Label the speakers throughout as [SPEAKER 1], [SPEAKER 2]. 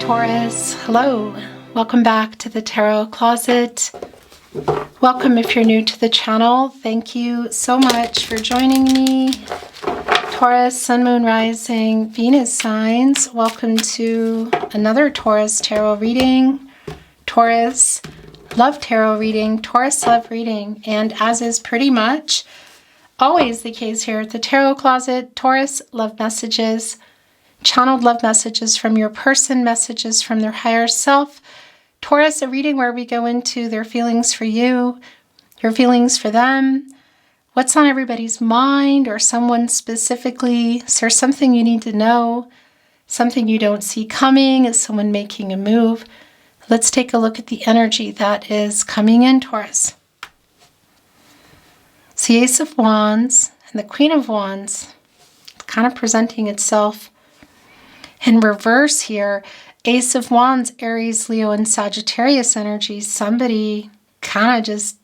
[SPEAKER 1] Taurus. Hello. Welcome back to the Tarot Closet. Welcome if you're new to the channel. Thank you so much for joining me. Taurus, Sun, Moon, Rising, Venus signs. Welcome to another Taurus tarot reading. Taurus, love tarot reading. Taurus, love reading. And as is pretty much always the case here at the Tarot Closet, Taurus, love messages. Channeled love messages from your person, messages from their higher self. Taurus, a reading where we go into their feelings for you, your feelings for them, what's on everybody's mind or someone specifically. Is there something you need to know? Something you don't see coming? Is someone making a move? Let's take a look at the energy that is coming in, Taurus. It's the Ace of Wands and the Queen of Wands. It's kind of presenting itself in reverse here. Ace of Wands, Aries, Leo, and Sagittarius energy. Somebody kind of just,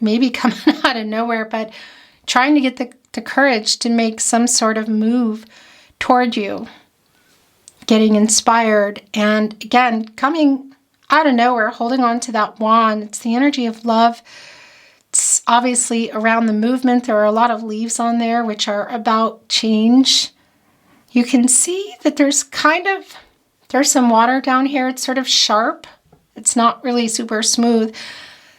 [SPEAKER 1] maybe coming out of nowhere, but trying to get the courage to make some sort of move toward you. Getting inspired. And again, coming out of nowhere, holding on to that wand. It's the energy of love. It's obviously around the movement. There are a lot of leaves on there, which are about change. You can see that there's some water down here. It's sort of sharp. It's not really super smooth.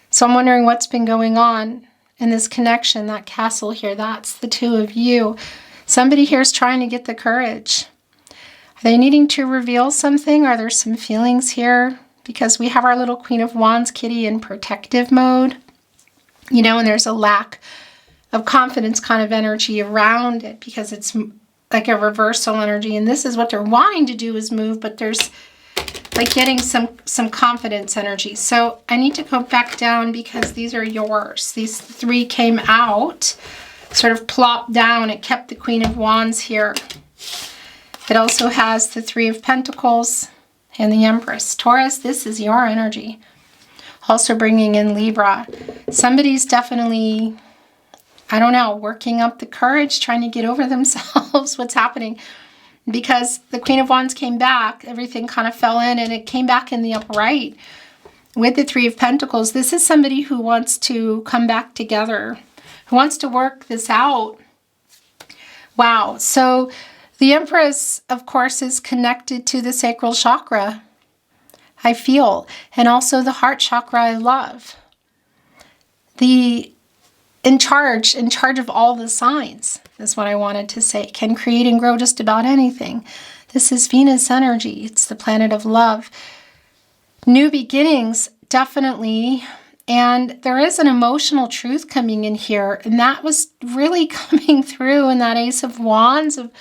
[SPEAKER 1] So I'm wondering what's been going on in this connection, that castle here. That's the two of you. Somebody here is trying to get the courage. Are they needing to reveal something? Are there some feelings here? Because we have our little Queen of Wands kitty in protective mode. You know, and there's a lack of confidence kind of energy around it because it's like a reversal energy, and this is what they're wanting to do is move, but there's like getting some confidence energy. So I need to go back down because these are yours. These three came out, sort of plopped down. It kept the Queen of Wands here. It also has the Three of Pentacles and the Empress. Taurus, this is your energy. Also bringing in Libra. Somebody's definitely, I don't know, working up the courage, trying to get over themselves. What's happening? Because the Queen of Wands came back, everything kind of fell in, and it came back in the upright with the Three of Pentacles. This is somebody who wants to come back together, who wants to work this out. Wow. So the Empress, of course, is connected to the sacral chakra, I feel, and also the heart chakra, I love. In charge of all the signs, is what I wanted to say. Can create and grow just about anything. This is Venus energy. It's the planet of love. New beginnings, definitely. And there is an emotional truth coming in here. And that was really coming through in that Ace of Wands, of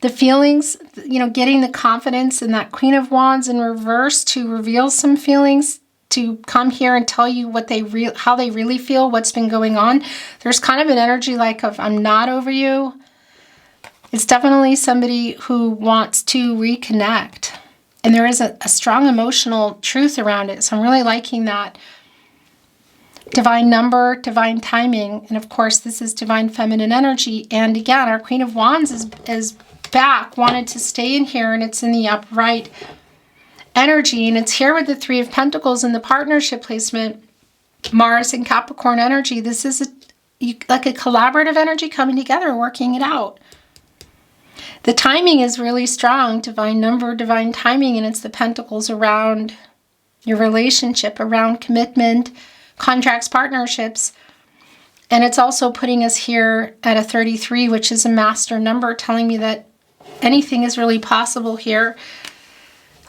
[SPEAKER 1] the feelings, you know, getting the confidence in that Queen of Wands in reverse to reveal some feelings, to come here and tell you what how they really feel, what's been going on. There's kind of an energy like of, I'm not over you. It's definitely somebody who wants to reconnect. And there is a strong emotional truth around it. So I'm really liking that. Divine number, divine timing. And of course, this is divine feminine energy. And again, our Queen of Wands is back, wanted to stay in here, and it's in the upright energy, and it's here with the Three of Pentacles in the partnership placement, Mars and Capricorn energy. This is like a collaborative energy coming together, working it out. The timing is really strong, divine number, divine timing, and it's the pentacles around your relationship, around commitment, contracts, partnerships. And it's also putting us here at a 33, which is a master number, telling me that anything is really possible here.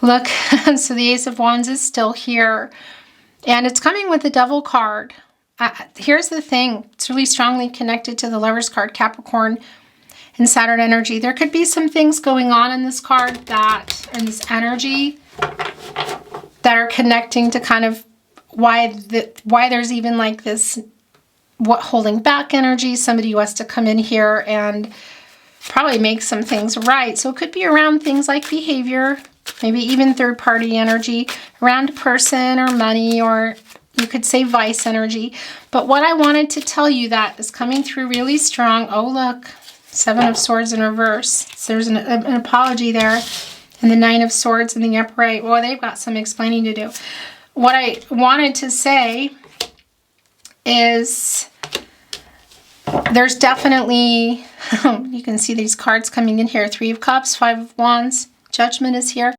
[SPEAKER 1] Look, so the Ace of Wands is still here. And it's coming with the Devil card. Here's the thing. It's really strongly connected to the Lovers card, Capricorn and Saturn energy. There could be some things going on in this card in this energy that are connecting to kind of why there's even like this holding back energy. Somebody who has to come in here and probably make some things right. So it could be around things like behavior, maybe even third-party energy, around a person or money, or you could say vice energy. But what I wanted to tell you that is coming through really strong. Oh, look, Seven of Swords in reverse. So there's an apology there. And the Nine of Swords and the Upright. Well, they've got some explaining to do. What I wanted to say is there's definitely, you can see these cards coming in here. Three of Cups, Five of Wands, Judgment is here.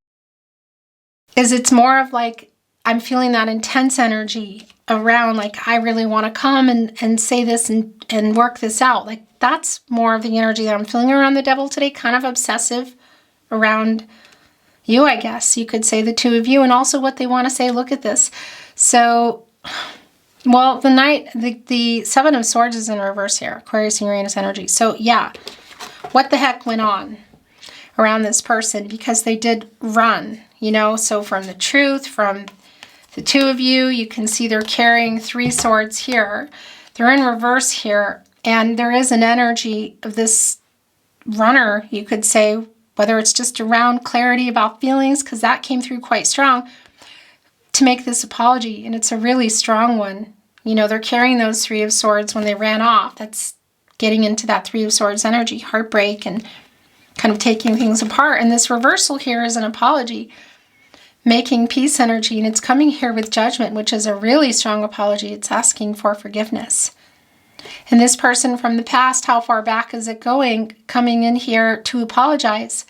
[SPEAKER 1] It's more of like, I'm feeling that intense energy around, like, I really want to come and say this and work this out. Like, that's more of the energy that I'm feeling around the Devil today, kind of obsessive around you, I guess. You could say the two of you, and also what they want to say. Look at this. So, well, the Seven of Swords is in reverse here. Aquarius and Uranus energy. So, yeah, what the heck went on around this person? Because they did run, you know, so from the truth, from the two of you, you can see they're carrying three swords here. They're in reverse here, and there is an energy of this runner, you could say, whether it's just around clarity about feelings, because that came through quite strong, to make this apology, and it's a really strong one. You know, they're carrying those Three of Swords when they ran off. That's getting into that Three of Swords energy, heartbreak, and kind of taking things apart. And this reversal here is an apology, making peace energy, and it's coming here with Judgment, which is a really strong apology. It's asking for forgiveness. And this person from the past, how far back is it going? Coming in here to apologize.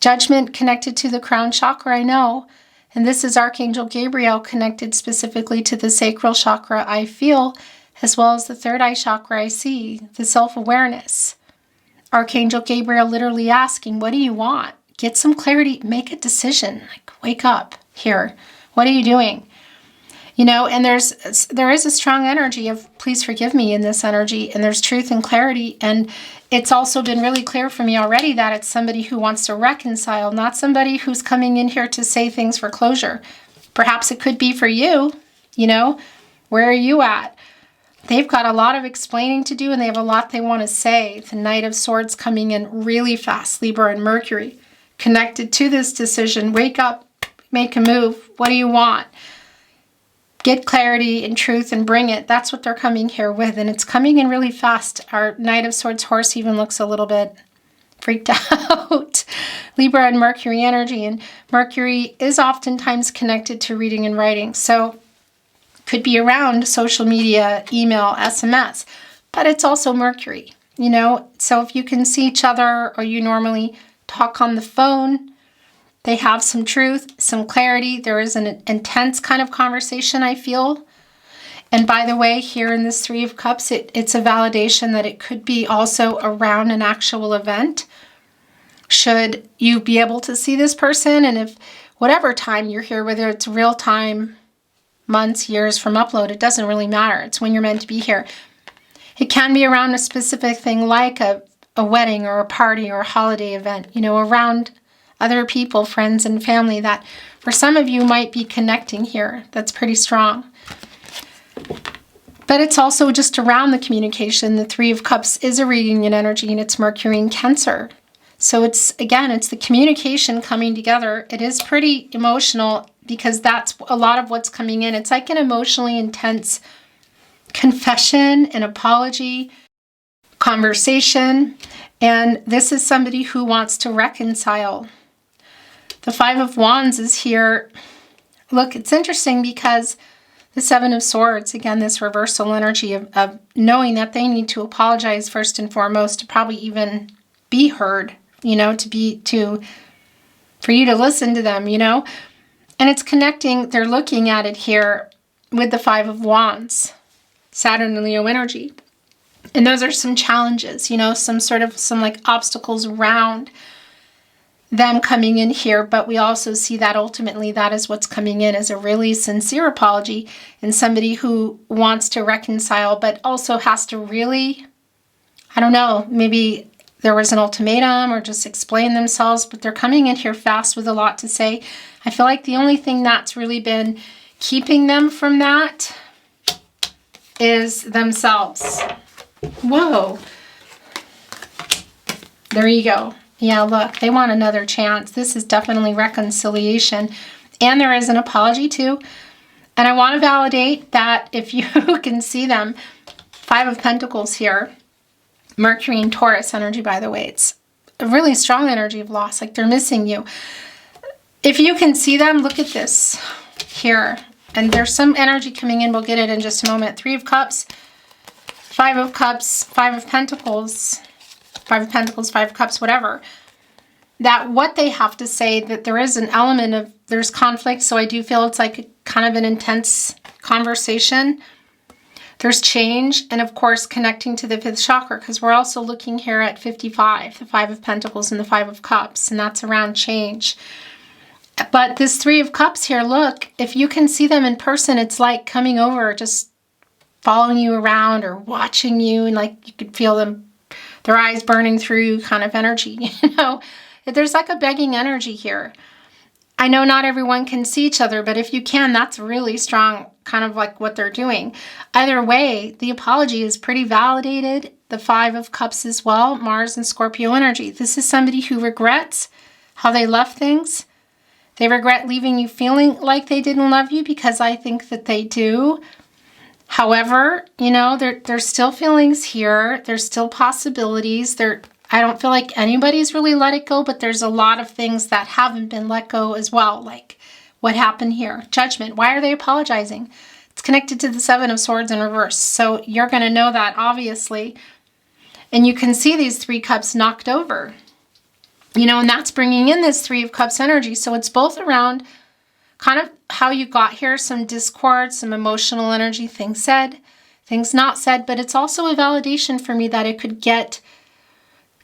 [SPEAKER 1] Judgment connected to the crown chakra, I know. And this is Archangel Gabriel connected specifically to the sacral chakra, I feel, as well as the third eye chakra, I see, the self-awareness. Archangel Gabriel literally asking, what do you want? Get some clarity, make a decision, like, wake up here. What are you doing? You know, and there is a strong energy of please forgive me in this energy, and there's truth and clarity. And it's also been really clear for me already that it's somebody who wants to reconcile, not somebody who's coming in here to say things for closure. Perhaps it could be for you, you know, where are you at? They've got a lot of explaining to do, and they have a lot they want to say. The Knight of Swords coming in really fast, Libra and Mercury, connected to this decision. Wake up, make a move. What do you want? Get clarity and truth and bring it. That's what they're coming here with, and it's coming in really fast. Our Knight of Swords horse even looks a little bit freaked out. Libra and Mercury energy, and Mercury is oftentimes connected to reading and writing. So could be around social media, email, SMS, but it's also Mercury, you know? So if you can see each other or you normally talk on the phone, they have some truth, some clarity. There is an intense kind of conversation, I feel. And by the way, here in this Three of Cups, it's a validation that it could be also around an actual event. Should you be able to see this person, and if whatever time you're here, whether it's real time, months, years from upload, it doesn't really matter. It's when you're meant to be here. It can be around a specific thing like a wedding or a party or a holiday event, you know, around other people, friends and family, that for some of you might be connecting here. That's pretty strong. But it's also just around the communication. The Three of Cups is a reunion energy, and it's Mercury in Cancer. So it's the communication coming together. It is pretty emotional because that's a lot of what's coming in. It's like an emotionally intense confession, an apology, conversation. And this is somebody who wants to reconcile. The Five of Wands is here. Look, it's interesting because the Seven of Swords, again, this reversal energy of knowing that they need to apologize first and foremost to probably even be heard, you know, for you to listen to them, you know. And it's connecting, they're looking at it here with the Five of Wands, Saturn and Leo energy. And those are some challenges, you know, some like obstacles around them coming in here, but we also see that ultimately that is what's coming in as a really sincere apology, and somebody who wants to reconcile, but also has to really, I don't know, maybe there was an ultimatum or just explain themselves, but they're coming in here fast with a lot to say. I feel like the only thing that's really been keeping them from that is themselves. Whoa. There you go. Yeah, look, they want another chance. This is definitely reconciliation. And there is an apology too. And I want to validate that if you can see them, Five of Pentacles here, Mercury and Taurus energy, by the way, it's a really strong energy of loss, like they're missing you. If you can see them, look at this here. And there's some energy coming in. We'll get it in just a moment. 3 of Cups, 5 of Cups, 5 of Pentacles, 5 of Pentacles, 5 of Cups, whatever. That what they have to say, that there is an element of, there's conflict. So I do feel it's like kind of an intense conversation. There's change. And of course, connecting to the 5th chakra, because we're also looking here at 55, the 5 of Pentacles and the 5 of Cups. And that's around change. But this 3 of Cups here, look, if you can see them in person, it's like coming over, just following you around or watching you, and like you could feel them, their eyes burning through you kind of energy, you know. There's like a begging energy here. I know not everyone can see each other, but if you can, that's really strong, kind of like what they're doing. Either way, the apology is pretty validated. The 5 of Cups as well, Mars and Scorpio energy. This is somebody who regrets how they left things. They regret leaving you feeling like they didn't love you, because I think that they do. However, you know, there's still feelings here. There's still possibilities. I don't feel like anybody's really let it go, but there's a lot of things that haven't been let go as well. Like what happened here? Judgment. Why are they apologizing? It's connected to the 7 of Swords in reverse. So you're going to know that, obviously. And you can see these 3 cups knocked over. You know, and that's bringing in this 3 of Cups energy. So it's both around kind of how you got here, some discord, some emotional energy, things said, things not said, but it's also a validation for me that it could get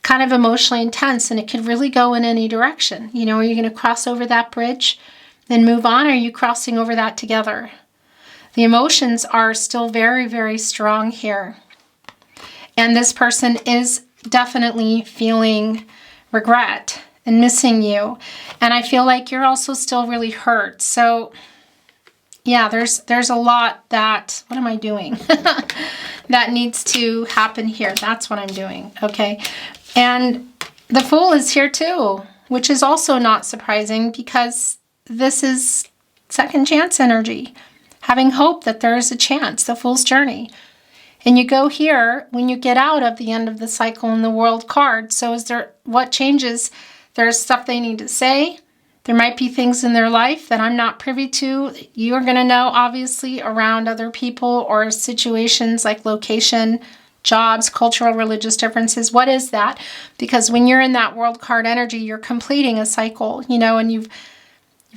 [SPEAKER 1] kind of emotionally intense and it could really go in any direction. You know, are you going to cross over that bridge and move on? Or are you crossing over that together? The emotions are still very, very strong here. And this person is definitely feeling regret and missing you. And I feel like you're also still really hurt. So yeah, there's a lot that, what am I doing? that needs to happen here. That's what I'm doing. Okay. And the Fool is here too, which is also not surprising, because this is second chance energy, having hope that there is a chance, the Fool's journey. And you go here when you get out of the end of the cycle in the World card. So is there, what changes? There's stuff they need to say. There might be things in their life that I'm not privy to. You're going to know, obviously, around other people or situations like location, jobs, cultural, religious differences. What is that? Because when you're in that World card energy, you're completing a cycle, you know, and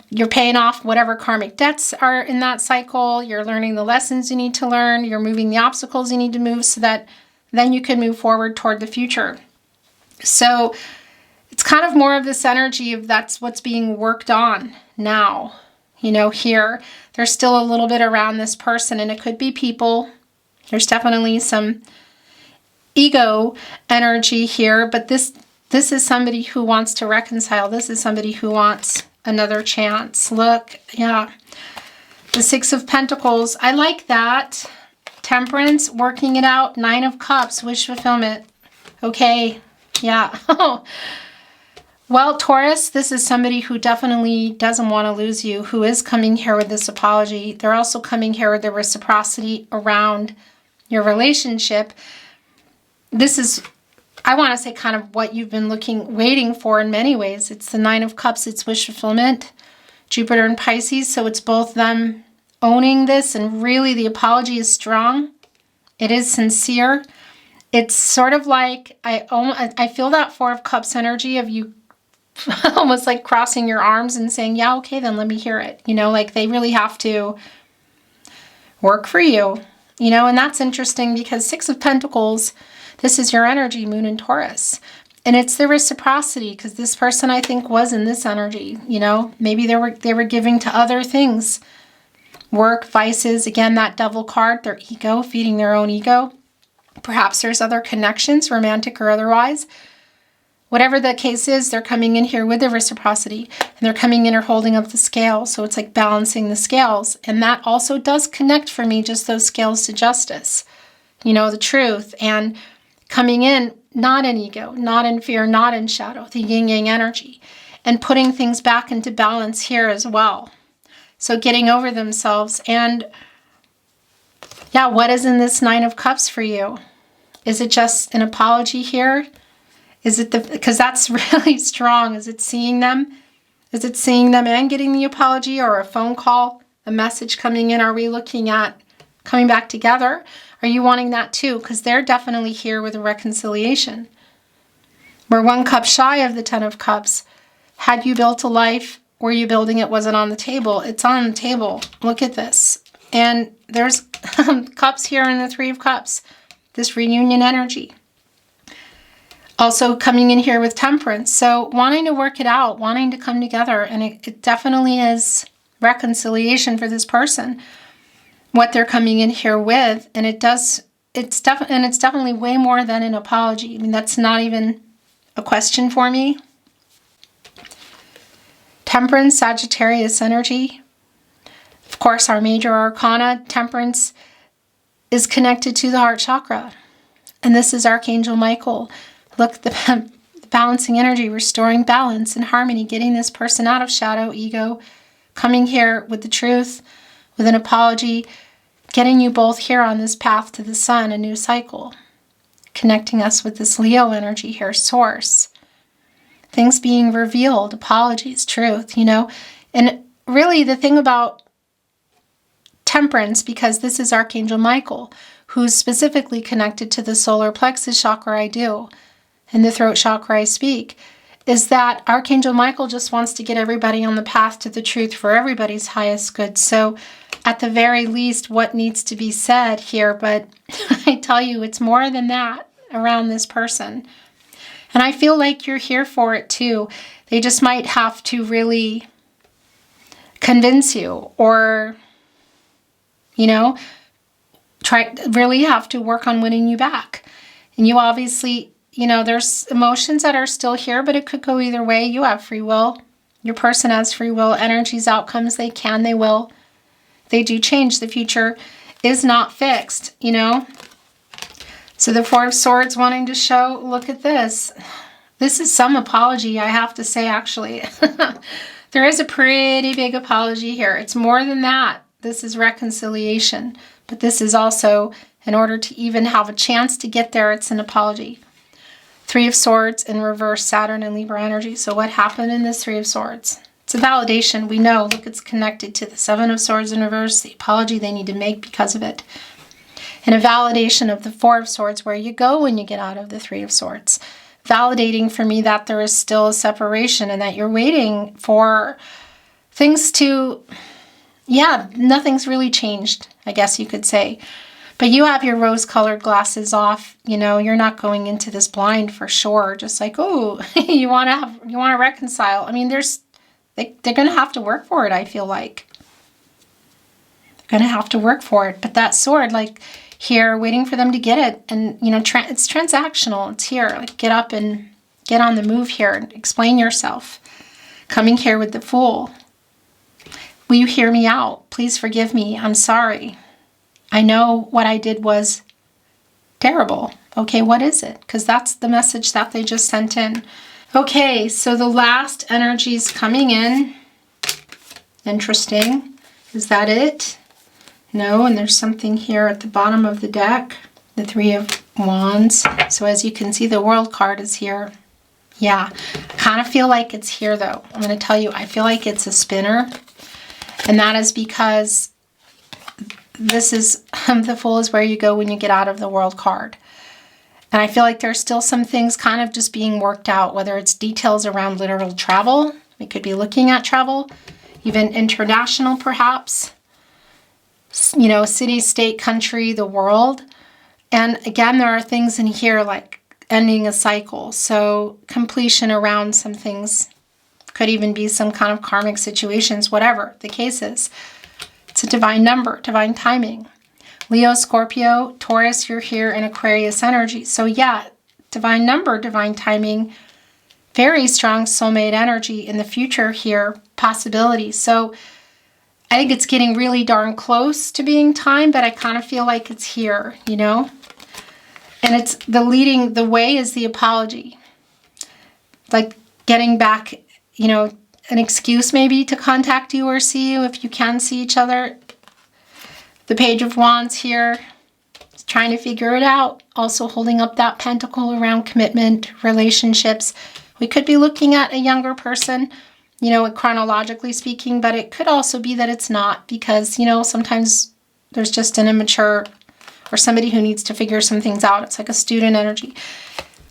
[SPEAKER 1] you're paying off whatever karmic debts are in that cycle. You're learning the lessons you need to learn. You're moving the obstacles you need to move, so that then you can move forward toward the future. So it's kind of more of this energy of that's what's being worked on now. You know, here, there's still a little bit around this person, and it could be people. There's definitely some ego energy here, but this is somebody who wants to reconcile. This is somebody who wants another chance. Look, yeah. The 6 of Pentacles. I like that. Temperance, working it out. 9 of Cups, wish fulfillment. Okay, yeah. Well, Taurus, this is somebody who definitely doesn't want to lose you, who is coming here with this apology. They're also coming here with the reciprocity around your relationship. This is, I want to say, kind of what you've been waiting for in many ways. It's the 9 of Cups, it's wish fulfillment, Jupiter and Pisces. So it's both them owning this, and really the apology is strong. It is sincere. It's sort of like, I feel that 4 of Cups energy of you almost like crossing your arms and saying, yeah, okay, then let me hear it. You know, like they really have to work for you, you know, and that's interesting because 6 of Pentacles, this is your energy, Moon and Taurus. And it's the reciprocity, because this person, I think, was in this energy, you know. Maybe they were giving to other things. Work, vices, again, that Devil card, their ego, feeding their own ego. Perhaps there's other connections, romantic or otherwise. Whatever the case is, they're coming in here with the reciprocity, and they're coming in or holding up the scale. So it's like balancing the scales. And that also does connect for me, just those scales, to justice, you know, the truth, and coming in, not in ego, not in fear, not in shadow, the yin-yang energy, and putting things back into balance here as well. So getting over themselves. And yeah, what is in this 9 of Cups for you? Is it just an apology here? Is it because that's really strong. Is it seeing them? Is it seeing them and getting the apology, or a phone call, a message coming in? Are we looking at coming back together? Are you wanting that too? Because they're definitely here with a reconciliation. We're 1 cup shy of the 10 of Cups. Had you built a life? Were you building it? Was it on the table? It's on the table. Look at this. And there's cups here in the 3 of Cups. This reunion energy. Also coming in here with Temperance. So wanting to work it out, wanting to come together. And it definitely is reconciliation for this person. What they're coming in here with. And it's definitely way more than an apology. I mean, that's not even a question for me. Temperance, Sagittarius energy. Of course, our major arcana, Temperance, is connected to the heart chakra. And this is Archangel Michael. Look, the balancing energy, restoring balance and harmony, getting this person out of shadow, ego, coming here with the truth, with an apology, getting you both here on this path to the sun, a new cycle, connecting us with this Leo energy here, source. Things being revealed, apologies, truth, you know. And really the thing about Temperance, because this is Archangel Michael, who's specifically connected to the solar plexus chakra I do, and the throat chakra I speak, is that Archangel Michael just wants to get everybody on the path to the truth for everybody's highest good. So at the very least, what needs to be said here, but I tell you, it's more than that around this person. And I feel like you're here for it too. They just might have to really convince you, or, you know, really have to work on winning you back. And you obviously, you know, there's emotions that are still here, but it could go either way. You have free will. Your person has free will. Energies, outcomes, they can, they will. They do change. The future is not fixed, you know. So the 4 of Swords wanting to show, look at this. This is some apology, I have to say, actually. There is a pretty big apology here. It's more than that. This is reconciliation. But this is also, in order to even have a chance to get there, it's an apology. 3 of Swords in reverse, Saturn and Libra energy. So what happened in this 3 of Swords? It's a validation. We know, look, it's connected to the 7 of Swords in reverse, the apology they need to make because of it. And a validation of the 4 of Swords, where you go when you get out of the 3 of Swords. Validating for me that there is still a separation and that you're waiting for things to, yeah, nothing's really changed, I guess you could say. But you have your rose-colored glasses off. You know, you're not going into this blind for sure. Just like, oh, you want to reconcile. I mean, they're going to have to work for it, I feel like. They're going to have to work for it. But that sword, like here, waiting for them to get it. And, you know, it's transactional. It's here. Like, get up and get on the move here and explain yourself. Coming here with the Fool. Will you hear me out? Please forgive me. I'm sorry. I know what I did was terrible. Okay, what is it? Because that's the message that they just sent in. Okay, so the last energies coming in. Interesting. Is that it? No, and there's something here at the bottom of the deck. The 3 of Wands. So as you can see, the World card is here. Yeah, I kind of feel like it's here though. I'm going to tell you, I feel like it's a spinner. And that is because this is, the Fool is where you go when you get out of the World card. And I feel like there's still some things kind of just being worked out, whether it's details around literal travel. We could be looking at travel, even international perhaps. You know, city, state, country, the world. And again, there are things in here like ending a cycle. So completion around some things. Could even be some kind of karmic situations, whatever the case is. It's a divine number, divine timing. Leo, Scorpio, Taurus, you're here in Aquarius energy. So yeah, divine number, divine timing, very strong soulmate energy in the future here, possibility. So I think it's getting really darn close to being time, but I kind of feel like it's here, you know? And it's the way is the apology. Like getting back, you know, an excuse maybe to contact you or see you if you can see each other. The Page of Wands here, trying to figure it out. Also holding up that pentacle around commitment, relationships. We could be looking at a younger person, you know, chronologically speaking, but it could also be that it's not, because, you know, sometimes there's just an immature or somebody who needs to figure some things out. It's like a student energy.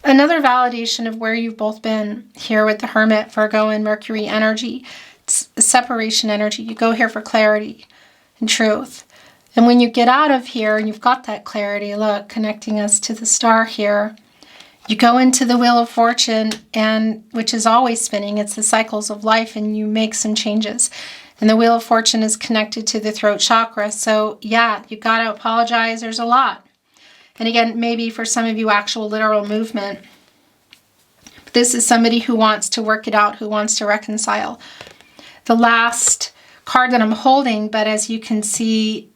[SPEAKER 1] Another validation of where you've both been here with the Hermit, Virgo, and Mercury energy. It's a separation energy. You go here for clarity and truth. And when you get out of here and you've got that clarity, look, connecting us to the star here, you go into the Wheel of Fortune, and which is always spinning. It's the cycles of life, and you make some changes. And the Wheel of Fortune is connected to the throat chakra. So yeah, you got to apologize. There's a lot. And again, maybe for some of you, actual literal movement. But this is somebody who wants to work it out, who wants to reconcile. The last card that I'm holding, but as you can see,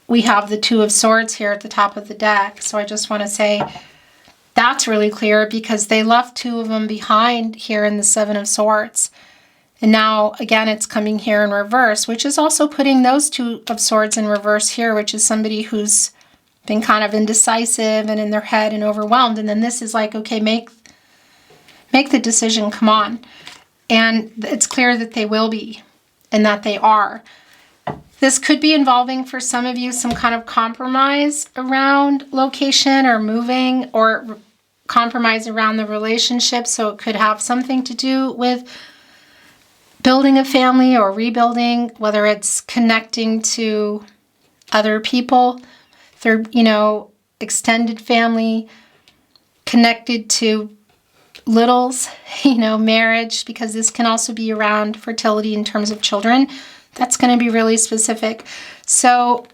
[SPEAKER 1] we have the Two of Swords here at the top of the deck. So I just want to say that's really clear, because they left two of them behind here in the Seven of Swords. And now, again, it's coming here in reverse, which is also putting those Two of Swords in reverse here, which is somebody who's been kind of indecisive and in their head and overwhelmed. And then this is like, okay, make the decision, come on. And it's clear that they will be, and that they are. This could be involving, for some of you, some kind of compromise around location or moving, or compromise around the relationship. So it could have something to do with building a family or rebuilding, whether it's connecting to other people, through, you know, extended family, connected to littles, you know, marriage, because this can also be around fertility in terms of children. That's going to be really specific. So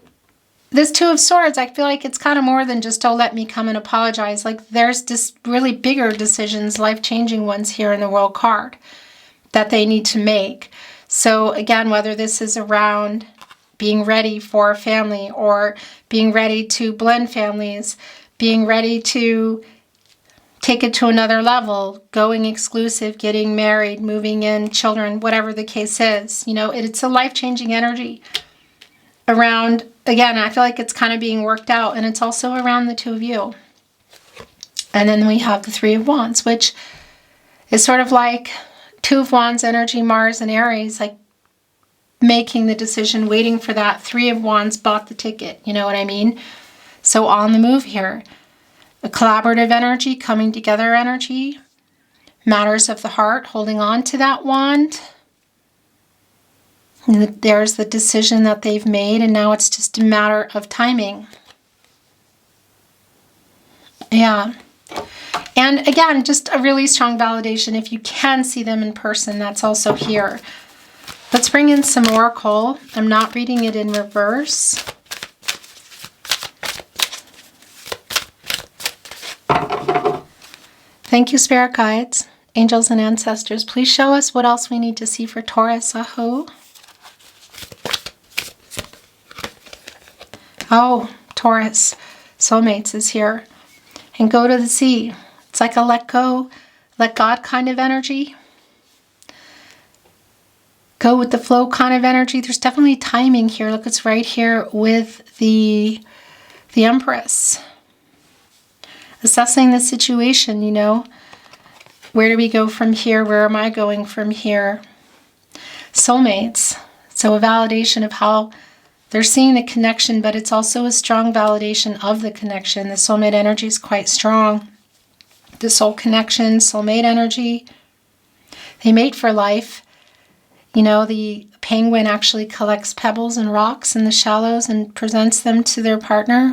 [SPEAKER 1] this Two of Swords, I feel like it's kind of more than just, oh, let me come and apologize. Like there's just really bigger decisions, life-changing ones here in the World card that they need to make. So again, whether this is around being ready for a family, or being ready to blend families, being ready to take it to another level, going exclusive, getting married, moving in, children, whatever the case is. You know, it's a life-changing energy around, again, I feel like it's kind of being worked out, and it's also around the two of you. And then we have the Three of Wands, which is sort of like Two of Wands energy, Mars and Aries, like making the decision, waiting for that. Three of Wands bought the ticket, you know what I mean? So on the move here. A collaborative energy, coming together energy, matters of the heart, holding on to that wand. And there's the decision that they've made, and now it's just a matter of timing. Yeah. And again, just a really strong validation. If you can see them in person, that's also here. Let's bring in some oracle. I'm not reading it in reverse. Thank you, spirit guides, angels, and ancestors. Please show us what else we need to see for Taurus. Aho. Oh, Taurus, Soulmates is here. And go to the sea. It's like a let go, let God kind of energy. Go with the flow kind of energy. There's definitely timing here. Look, it's right here with the Empress. Assessing the situation, you know. Where do we go from here? Where am I going from here? Soulmates. So a validation of how they're seeing the connection, but it's also a strong validation of the connection. The soulmate energy is quite strong. The soul connection, soulmate energy. They mate for life. You know, the penguin actually collects pebbles and rocks in the shallows and presents them to their partner.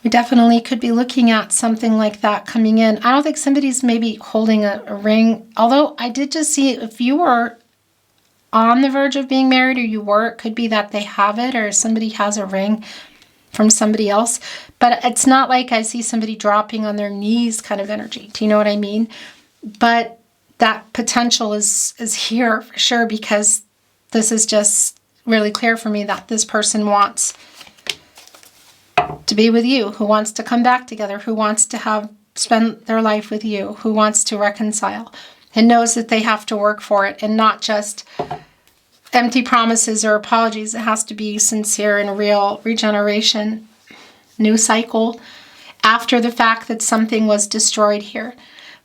[SPEAKER 1] We definitely could be looking at something like that coming in. I don't think somebody's maybe holding a ring. Although I did just see, if you were on the verge of being married, or you were, it could be that they have it, or somebody has a ring from somebody else. But it's not like I see somebody dropping on their knees kind of energy. Do you know what I mean? But that potential is here for sure, because this is just really clear for me that this person wants to be with you, who wants to come back together, who wants to spend their life with you, who wants to reconcile, and knows that they have to work for it, and not just empty promises or apologies. It has to be sincere and real regeneration. new cycle after the fact that something was destroyed here.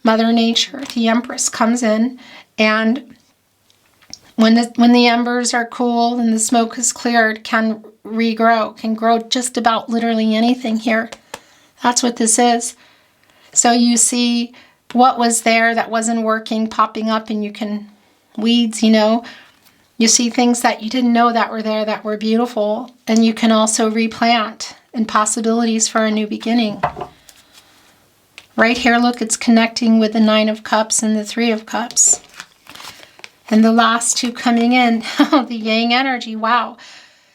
[SPEAKER 1] Mother Nature, the Empress, comes in, and when the embers are cool and the smoke is cleared, can regrow, can grow just about literally anything here. That's what this is. So you see what was there that wasn't working popping up, and you can, weeds, you know, you see things that you didn't know that were there that were beautiful, and you can also replant and possibilities for a new beginning. Right here, look, it's connecting with the Nine of Cups and the Three of Cups. And the last two coming in, the Yang energy, wow.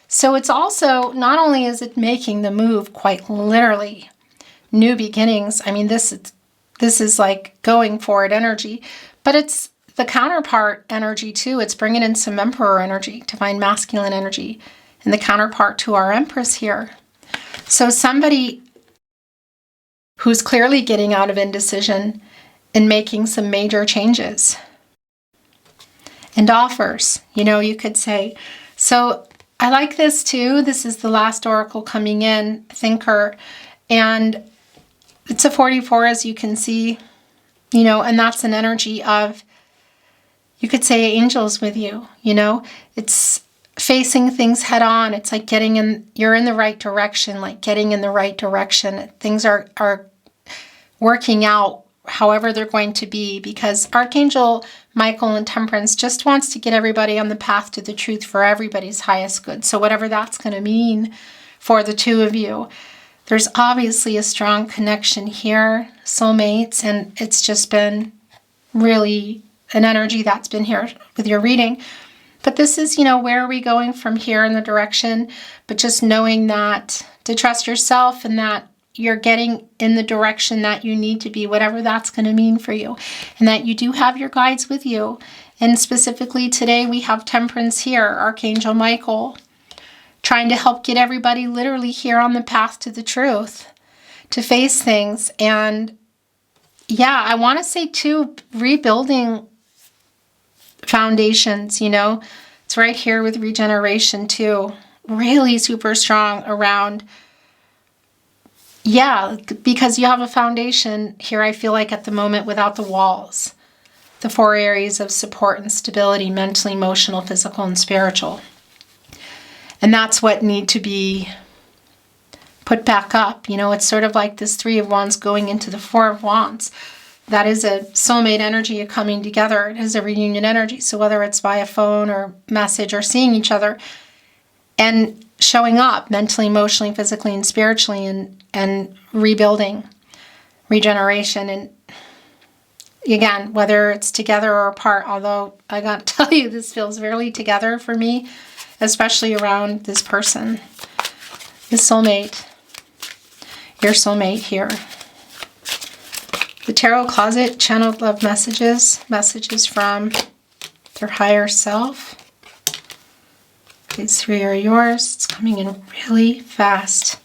[SPEAKER 1] So it's also, not only is it making the move quite literally, new beginnings. I mean, this is like going for it energy, but it's the counterpart energy too. It's bringing in some Emperor energy, divine masculine energy, and the counterpart to our Empress here. So somebody who's clearly getting out of indecision and making some major changes. And offers, you know, you could say. So I like this too. This is the last oracle coming in, Thinker. And it's a 44, as you can see, you know, and that's an energy of, you could say, angels with you, you know. It's facing things head on. It's like you're in the right direction, like getting in the right direction. Things are working out however they're going to be, because Archangel Michael in Temperance just wants to get everybody on the path to the truth for everybody's highest good. So whatever that's going to mean for the two of you, there's obviously a strong connection here, soulmates, and it's just been really an energy that's been here with your reading. But this is, you know, where are we going from here in the direction? But just knowing that to trust yourself and that you're getting in the direction that you need to be, whatever that's going to mean for you. And that you do have your guides with you. And specifically today we have Temperance here, Archangel Michael, trying to help get everybody literally here on the path to the truth, to face things. And yeah, I want to say too, rebuilding foundations, you know. It's right here with regeneration too. Really super strong around. Yeah, because you have a foundation here, I feel like, at the moment without the walls. The 4 areas of support and stability, mentally, emotional, physical, and spiritual. And that's what need to be put back up. You know, it's sort of like this 3 of Wands going into the 4 of Wands. That is a soulmate energy of coming together. It is a reunion energy. So whether it's via phone or message or seeing each other and showing up mentally, emotionally, physically, and spiritually, and rebuilding, regeneration. And again, whether it's together or apart, although I got to tell you, this feels really together for me, especially around this person, this soulmate, your soulmate here. The Tarot Closet, channeled love messages from their higher self. These 3 are yours. It's coming in really fast.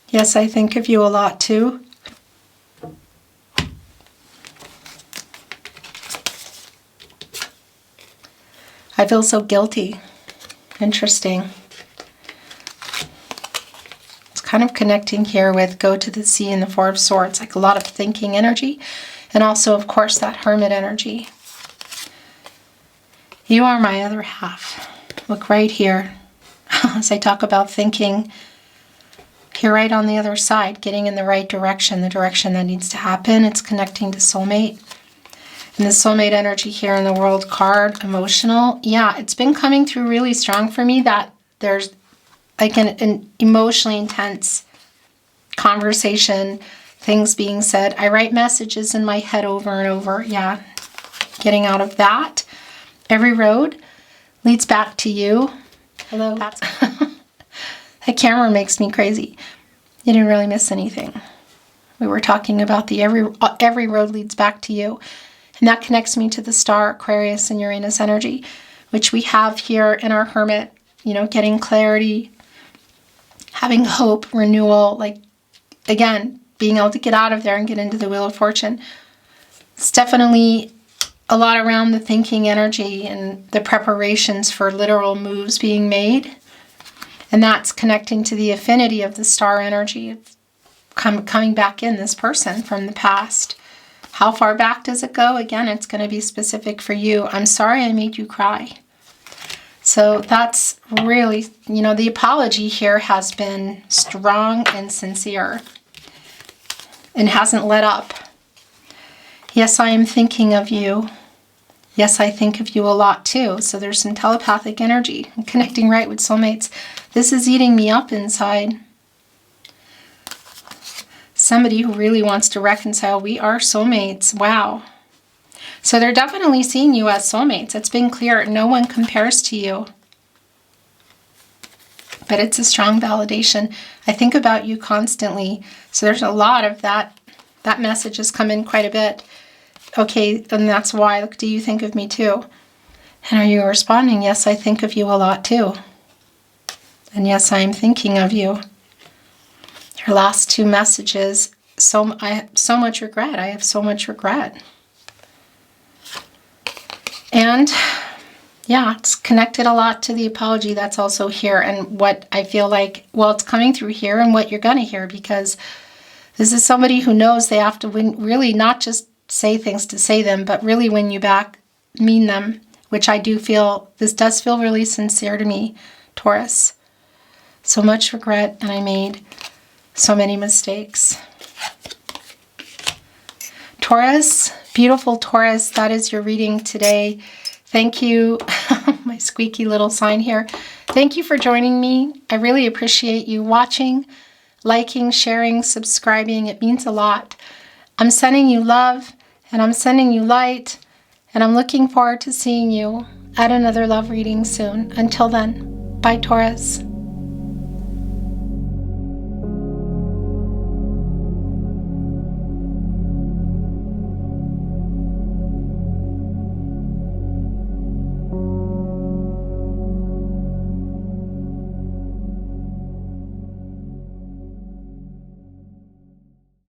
[SPEAKER 1] Yes, I think of you a lot too. I feel so guilty. Interesting. It's kind of connecting here with Go to the Sea and the 4 of Swords, like a lot of thinking energy, and also, of course, that Hermit energy. You are my other half. Look right here. As I talk about thinking, here right on the other side, getting in the right direction, the direction that needs to happen. It's connecting to soulmate. And the soulmate energy here in the World card, emotional. Yeah, it's been coming through really strong for me that there's like an emotionally intense conversation, things being said. I write messages in my head over and over. Yeah, getting out of that. Every road leads back to you. Hello. That camera makes me crazy. You didn't really miss anything. We were talking about the every road leads back to you. And that connects me to the star, Aquarius and Uranus energy, which we have here in our Hermit, you know, getting clarity, having hope, renewal, like, again, being able to get out of there and get into the Wheel of Fortune. It's definitely a lot around the thinking energy and the preparations for literal moves being made. And that's connecting to the affinity of the star energy of coming back in this person from the past. How far back does it go? Again, it's going to be specific for you. I'm sorry I made you cry. So that's really, the apology here has been strong and sincere and hasn't let up. Yes, I am thinking of you. Yes, I think of you a lot too. So there's some telepathic energy. I'm connecting right with soulmates. This is eating me up inside. Somebody who really wants to reconcile. We are soulmates. Wow. So they're definitely seeing you as soulmates. It's been clear. No one compares to you. But it's a strong validation. I think about you constantly. So there's a lot of that. That message has come in quite a bit. Okay, and that's why. Look, do you think of me too? And are you responding? Yes, I think of you a lot too. And yes, I am thinking of you. Your last two messages. I have so much regret. I have so much regret. And yeah, it's connected a lot to the apology that's also here and what I feel like, well, it's coming through here and what you're going to hear, because this is somebody who knows they have to really not just say things to say them, but really win you back, mean them, which I do feel, this does feel really sincere to me, Taurus. So much regret, and I made so many mistakes. Taurus, beautiful Taurus, that is your reading today. Thank you, my squeaky little sign here. Thank you for joining me. I really appreciate you watching, liking, sharing, subscribing. It means a lot. I'm sending you love, and I'm sending you light, and I'm looking forward to seeing you at another love reading soon. Until then, bye, Taurus.